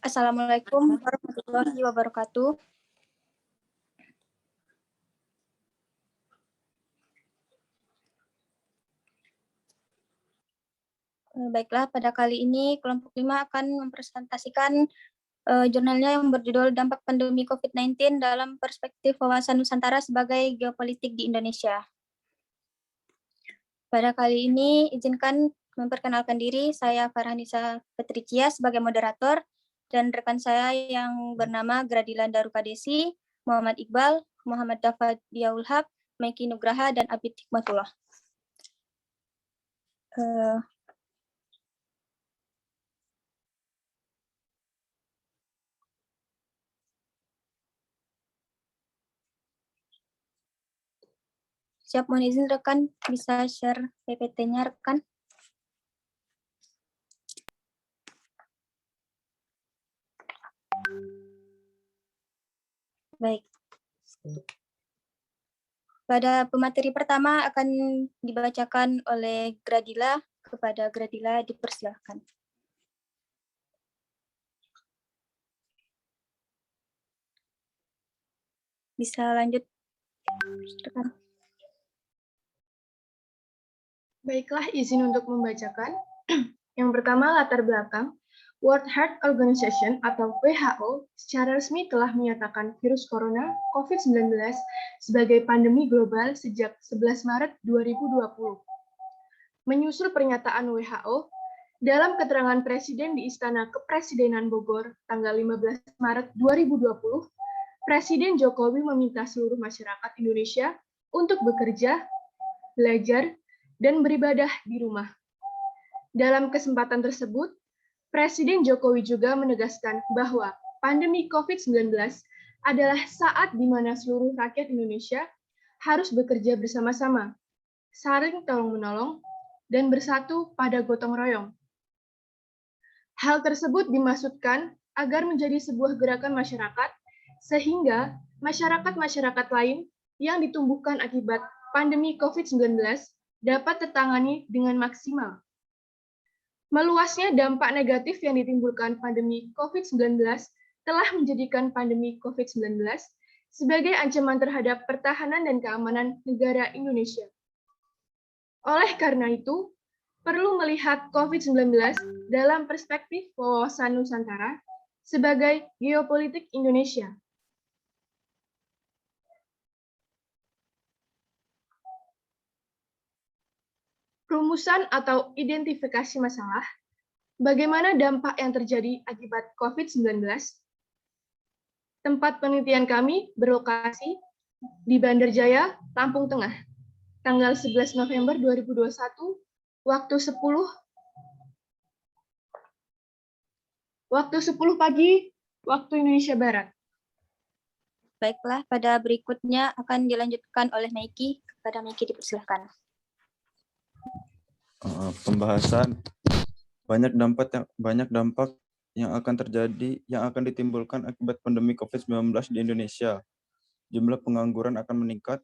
Assalamualaikum warahmatullahi wabarakatuh. Baiklah, pada kali ini kelompok 5 akan mempresentasikan jurnalnya yang berjudul Dampak Pandemi COVID-19 dalam Perspektif Wawasan Nusantara sebagai Geopolitik di Indonesia. Pada kali ini izinkan memperkenalkan diri, saya Farhanisa Petricia sebagai moderator, dan rekan saya yang bernama Gradilan Darukadesi, Muhammad Iqbal, Muhammad Dafad Diaulhab, Meki Nugraha, dan Abid Hikmatullah. Siap, mohon izin rekan bisa share PPT-nya rekan. Baik. Pada pemateri pertama akan dibacakan oleh Gradila. Kepada Gradila dipersilakan. Bisa lanjut, rekan. Baiklah, izin untuk membacakan. Yang pertama, latar belakang. World Health Organization atau WHO secara resmi telah menyatakan virus corona COVID-19 sebagai pandemi global sejak 11 Maret 2020. Menyusul pernyataan WHO, dalam keterangan Presiden di Istana Kepresidenan Bogor tanggal 15 Maret 2020, Presiden Jokowi meminta seluruh masyarakat Indonesia untuk bekerja, belajar, dan beribadah di rumah. Dalam kesempatan tersebut, Presiden Jokowi juga menegaskan bahwa pandemi COVID-19 adalah saat di mana seluruh rakyat Indonesia harus bekerja bersama-sama, saling tolong-menolong, dan bersatu pada gotong royong. Hal tersebut dimaksudkan agar menjadi sebuah gerakan masyarakat, sehingga masyarakat-masyarakat lain yang ditumbuhkan akibat pandemi COVID-19 dapat tertangani dengan maksimal. Meluasnya dampak negatif yang ditimbulkan pandemi COVID-19 telah menjadikan pandemi COVID-19 sebagai ancaman terhadap pertahanan dan keamanan negara Indonesia. Oleh karena itu, perlu melihat COVID-19 dalam perspektif wawasan Nusantara sebagai geopolitik Indonesia. Rumusan atau identifikasi masalah, bagaimana dampak yang terjadi akibat COVID-19? Tempat penelitian kami berlokasi di Bandar Jaya, Lampung Tengah, tanggal 11 November 2021, waktu 10 pagi, waktu Indonesia Barat. Baiklah, pada berikutnya akan dilanjutkan oleh Meki. Kepada Meki dipersilakan. Pembahasan banyak dampak yang akan terjadi, yang akan ditimbulkan akibat pandemi COVID-19 di Indonesia. Jumlah pengangguran akan meningkat.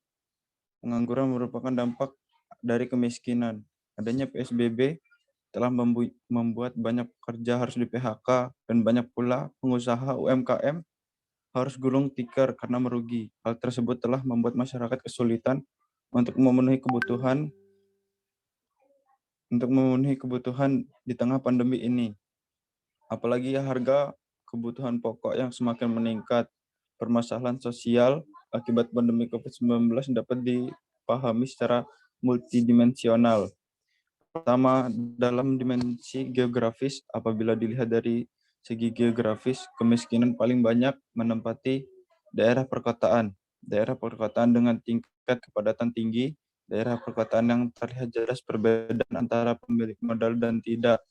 Pengangguran merupakan dampak dari kemiskinan. Adanya PSBB telah membuat banyak pekerja harus di PHK dan banyak pula pengusaha UMKM harus gulung tikar karena merugi. Hal tersebut telah membuat masyarakat kesulitan untuk memenuhi kebutuhan di tengah pandemi ini. Apalagi harga kebutuhan pokok yang semakin meningkat. Permasalahan sosial akibat pandemi COVID-19 dapat dipahami secara multidimensional. Pertama, dalam dimensi geografis, apabila dilihat dari segi geografis, kemiskinan paling banyak menempati daerah perkotaan. Daerah perkotaan dengan tingkat kepadatan tinggi, daerah perkotaan yang terlihat jelas perbedaan antara pemilik modal dan tidak.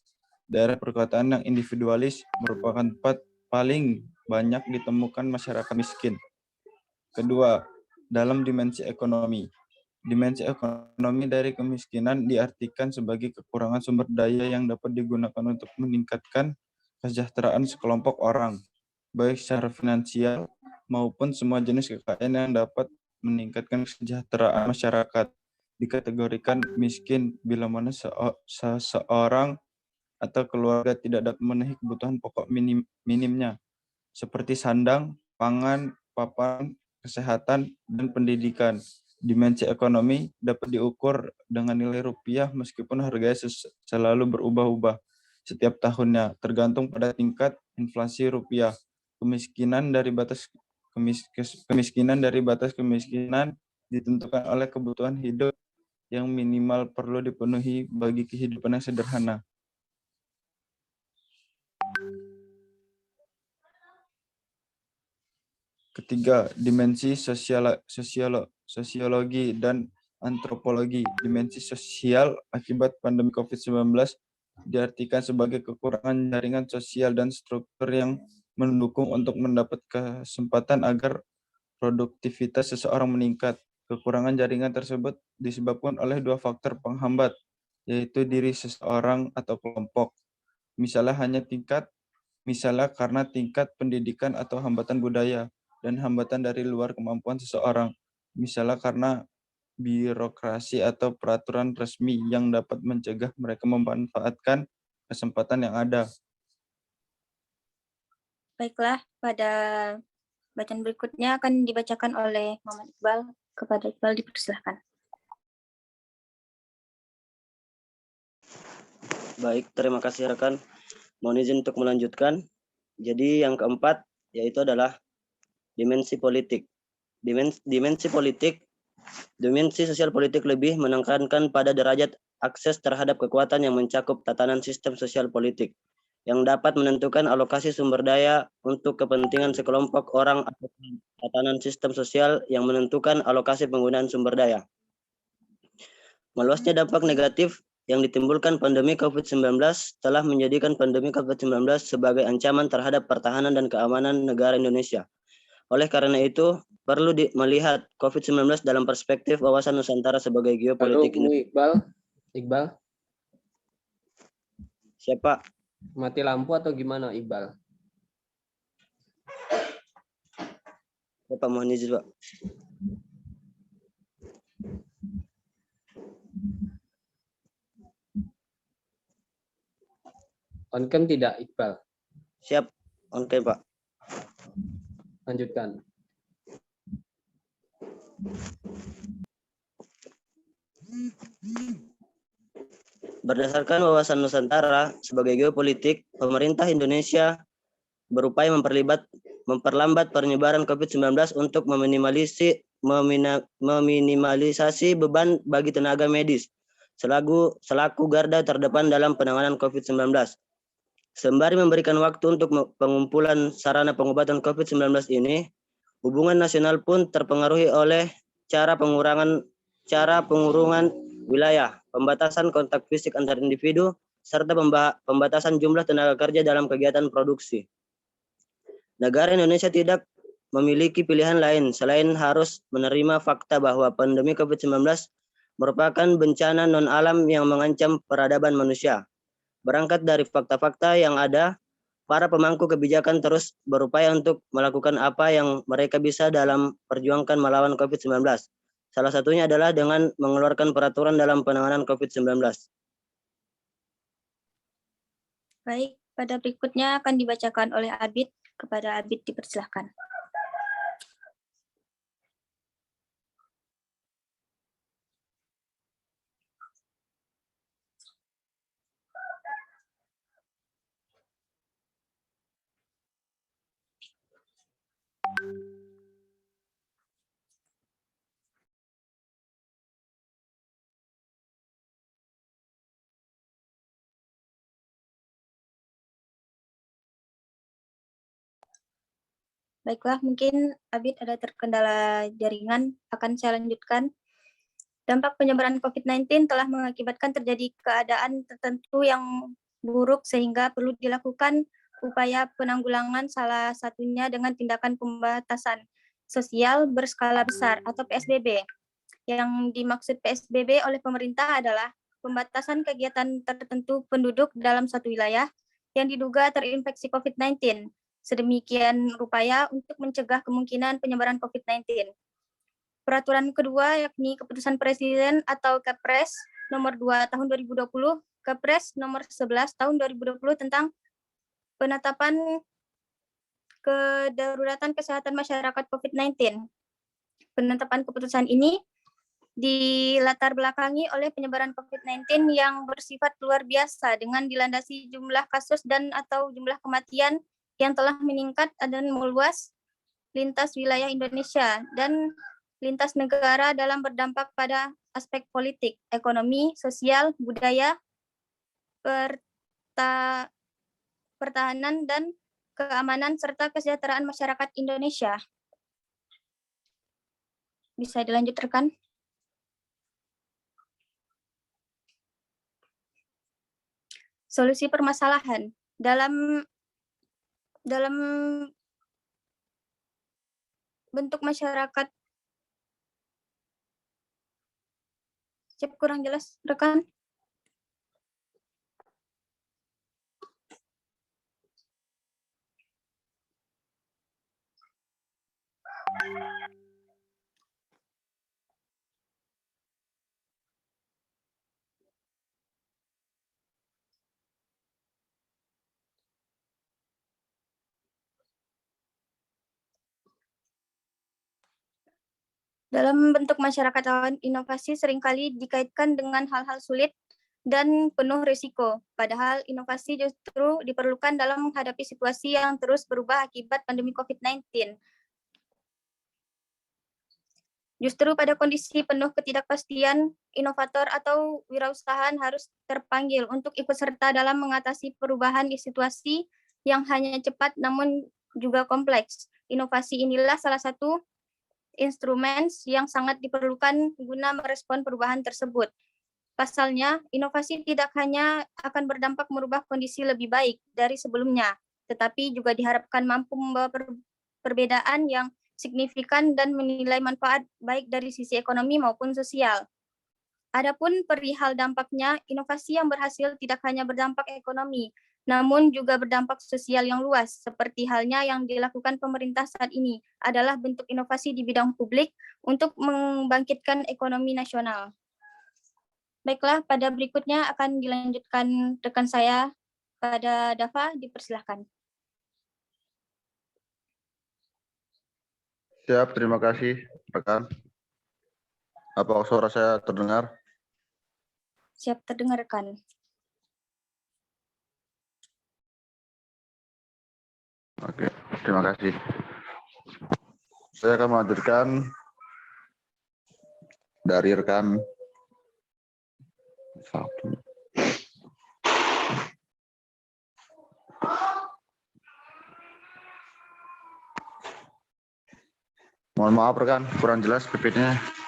Daerah perkotaan yang individualis merupakan tempat paling banyak ditemukan masyarakat miskin. Kedua, dalam dimensi ekonomi. Dimensi ekonomi dari kemiskinan diartikan sebagai kekurangan sumber daya yang dapat digunakan untuk meningkatkan kesejahteraan sekelompok orang, baik secara finansial maupun semua jenis kekayaan yang dapat meningkatkan kesejahteraan masyarakat. Dikategorikan miskin bila mana seseorang atau keluarga tidak dapat memenuhi kebutuhan pokok minimnya, seperti sandang, pangan, papan, kesehatan, dan pendidikan. Dimensi ekonomi dapat diukur dengan nilai rupiah meskipun harganya selalu berubah-ubah setiap tahunnya, tergantung pada tingkat inflasi rupiah. Kemiskinan dari batas kemiskinan ditentukan oleh kebutuhan hidup yang minimal perlu dipenuhi bagi kehidupan yang sederhana. Ketiga, dimensi sosiologi dan antropologi. Dimensi sosial akibat pandemi COVID-19 diartikan sebagai kekurangan jaringan sosial dan struktur yang mendukung untuk mendapat kesempatan agar produktivitas seseorang meningkat. Kekurangan jaringan tersebut disebabkan oleh dua faktor penghambat, yaitu diri seseorang atau kelompok. Misalnya karena tingkat pendidikan atau hambatan budaya, dan hambatan dari luar kemampuan seseorang, misalnya karena birokrasi atau peraturan resmi yang dapat mencegah mereka memanfaatkan kesempatan yang ada. Baiklah, pada bacaan berikutnya akan dibacakan oleh Muhammad Iqbal. Kepada Iqbal dipersilahkan. Baik, terima kasih rekan. Mohon izin untuk melanjutkan. Jadi yang keempat yaitu adalah dimensi politik. Dimensi sosial politik lebih menekankan pada derajat akses terhadap kekuatan yang mencakup tatanan sistem sosial politik yang dapat menentukan alokasi sumber daya untuk kepentingan sekelompok orang atau tatanan sistem sosial yang menentukan alokasi penggunaan sumber daya. Meluasnya dampak negatif yang ditimbulkan pandemi COVID-19 telah menjadikan pandemi COVID-19 sebagai ancaman terhadap pertahanan dan keamanan negara Indonesia. Oleh karena itu, perlu melihat COVID-19 dalam perspektif wawasan Nusantara sebagai geopolitik. Halo, Iqbal. Siapa? Mati lampu atau gimana, Iqbal? Bapak mohon izin, Pak. On cam tidak, Iqbal? Siap, on cam, Pak. Lanjutkan. Berdasarkan wawasan Nusantara sebagai geopolitik, pemerintah Indonesia berupaya memperlambat penyebaran COVID-19 untuk meminimalisasi beban bagi tenaga medis selaku garda terdepan dalam penanganan COVID-19. Sembari memberikan waktu untuk pengumpulan sarana pengobatan COVID-19 ini, hubungan nasional pun terpengaruhi oleh cara pengurungan wilayah, pembatasan kontak fisik antar individu, serta pembatasan jumlah tenaga kerja dalam kegiatan produksi. Negara Indonesia tidak memiliki pilihan lain selain harus menerima fakta bahwa pandemi COVID-19 merupakan bencana non-alam yang mengancam peradaban manusia. Berangkat dari fakta-fakta yang ada, para pemangku kebijakan terus berupaya untuk melakukan apa yang mereka bisa dalam perjuangkan melawan COVID-19. Salah satunya adalah dengan mengeluarkan peraturan dalam penanganan COVID-19. Baik, pada berikutnya akan dibacakan oleh Abid. Kepada Abid dipersilahkan. Baiklah, mungkin Abid ada terkendala jaringan, akan saya lanjutkan. Dampak penyebaran COVID-19 telah mengakibatkan terjadi keadaan tertentu yang buruk sehingga perlu dilakukan upaya penanggulangan, salah satunya dengan tindakan pembatasan sosial berskala besar atau PSBB. Yang dimaksud PSBB oleh pemerintah adalah pembatasan kegiatan tertentu penduduk dalam satu wilayah yang diduga terinfeksi COVID-19. Sedemikian upaya untuk mencegah kemungkinan penyebaran COVID-19. Peraturan kedua yakni Keputusan Presiden atau Kepres nomor 2 tahun 2020 Kepres nomor 11 tahun 2020 tentang penetapan kedaruratan kesehatan masyarakat COVID-19. Penetapan keputusan ini dilatar belakangi oleh penyebaran COVID-19 yang bersifat luar biasa dengan dilandasi jumlah kasus dan atau jumlah kematian yang telah meningkat dan meluas lintas wilayah Indonesia dan lintas negara dalam berdampak pada aspek politik, ekonomi, sosial, budaya, pertahanan, dan keamanan serta kesejahteraan masyarakat Indonesia. Bisa dilanjut rekan? Solusi permasalahan dalam bentuk masyarakat. Cep kurang jelas rekan? Dalam bentuk masyarakat inovasi seringkali dikaitkan dengan hal-hal sulit dan penuh risiko. Padahal inovasi justru diperlukan dalam menghadapi situasi yang terus berubah akibat pandemi COVID-19. Justru pada kondisi penuh ketidakpastian, inovator atau wirausahaan harus terpanggil untuk ikut serta dalam mengatasi perubahan di situasi yang hanya cepat namun juga kompleks. Inovasi inilah salah satu instrumen yang sangat diperlukan guna merespon perubahan tersebut. Pasalnya, inovasi tidak hanya akan berdampak merubah kondisi lebih baik dari sebelumnya, tetapi juga diharapkan mampu membawa perbedaan yang signifikan dan menilai manfaat baik dari sisi ekonomi maupun sosial. Adapun perihal dampaknya, inovasi yang berhasil tidak hanya berdampak ekonomi, namun juga berdampak sosial yang luas, seperti halnya yang dilakukan pemerintah saat ini adalah bentuk inovasi di bidang publik untuk membangkitkan ekonomi nasional. Baiklah, pada berikutnya akan dilanjutkan rekan saya, pada Dava, dipersilahkan. Siap, terima kasih rekan. Apa suara saya terdengar? Siap terdengar rekan. Oke, terima kasih. Saya akan melanjutkan dari rekan mohon maaf rekan, kurang jelas PPT-nya.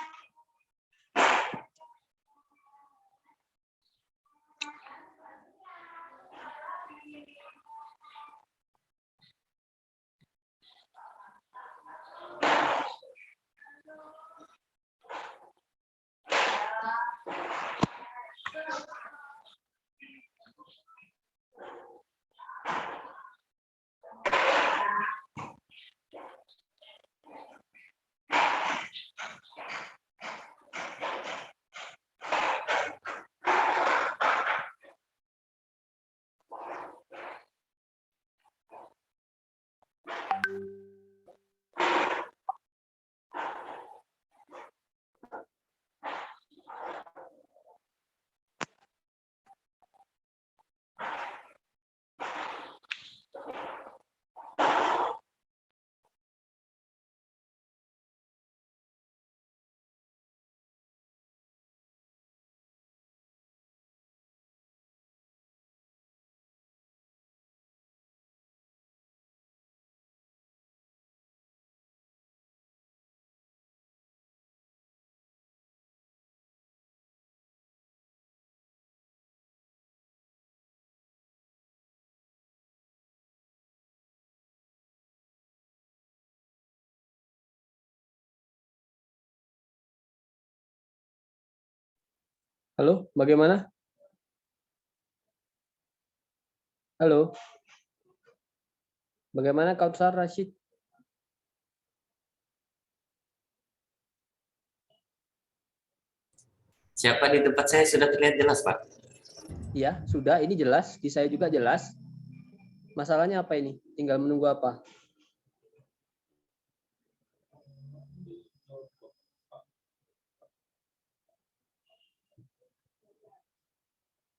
Halo, bagaimana? Halo. Bagaimana Kautsar Rashid? Siapa di tempat saya sudah terlihat jelas, Pak? Iya, sudah. Ini jelas. Di saya juga jelas. Masalahnya apa ini? Tinggal menunggu apa?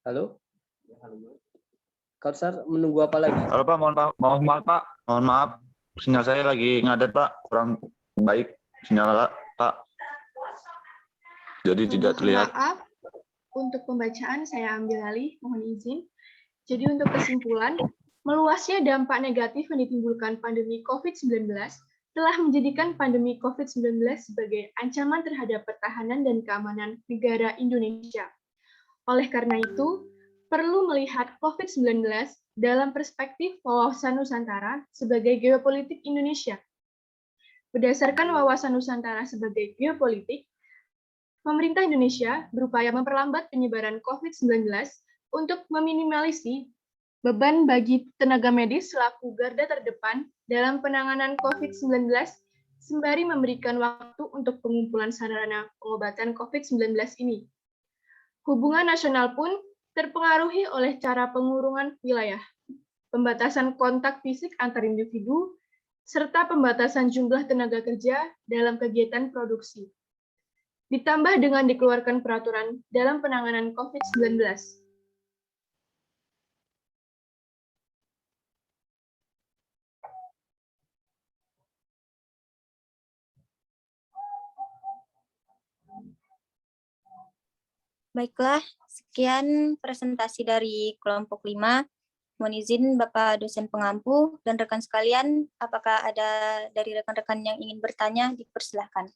Halo? Kautsar, menunggu apa lagi? Halo Pak, mohon maaf Pak. Mohon maaf, sinyal saya lagi ngadet Pak, kurang baik sinyal Pak. Jadi tidak terlihat. Maaf, untuk pembacaan saya ambil alih, mohon izin. Jadi untuk kesimpulan, meluasnya dampak negatif yang ditimbulkan pandemi COVID-19 telah menjadikan pandemi COVID-19 sebagai ancaman terhadap pertahanan dan keamanan negara Indonesia. Oleh karena itu, perlu melihat COVID-19 dalam perspektif wawasan Nusantara sebagai geopolitik Indonesia. Berdasarkan wawasan Nusantara sebagai geopolitik, pemerintah Indonesia berupaya memperlambat penyebaran COVID-19 untuk meminimalisir beban bagi tenaga medis selaku garda terdepan dalam penanganan COVID-19 sembari memberikan waktu untuk pengumpulan sarana pengobatan COVID-19 ini. Hubungan nasional pun terpengaruhi oleh cara pengurungan wilayah, pembatasan kontak fisik antar individu, serta pembatasan jumlah tenaga kerja dalam kegiatan produksi. Ditambah dengan dikeluarkan peraturan dalam penanganan COVID-19. Baiklah, sekian presentasi dari kelompok 5. Mohon izin Bapak dosen pengampu dan rekan sekalian, apakah ada dari rekan-rekan yang ingin bertanya, dipersilahkan.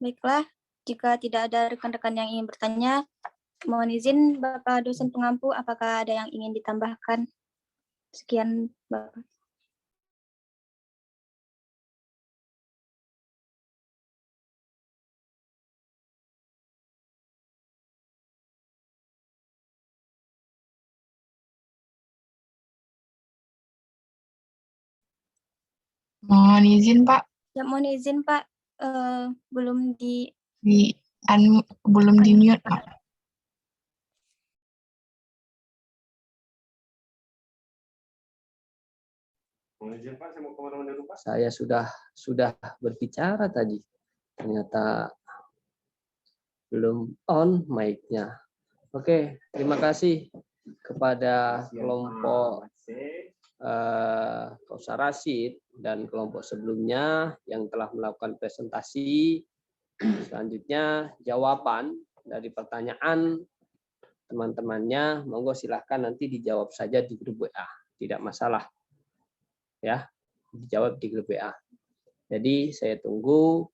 Baiklah, jika tidak ada rekan-rekan yang ingin bertanya, mohon izin Bapak dosen pengampu, apakah ada yang ingin ditambahkan? Sekian, Bapak. Mohon izin Pak, Ya, mohon izin Pak, belum belum di mute Pak. Saya sudah berbicara tadi. Ternyata belum on mic-nya. Oke, terima kasih kepada kelompok Kautsar Rashid dan kelompok sebelumnya yang telah melakukan presentasi. Selanjutnya jawaban dari pertanyaan teman-temannya, monggo silahkan nanti dijawab saja di grup WA, tidak masalah. Ya, dijawab di grup WA. Jadi saya tunggu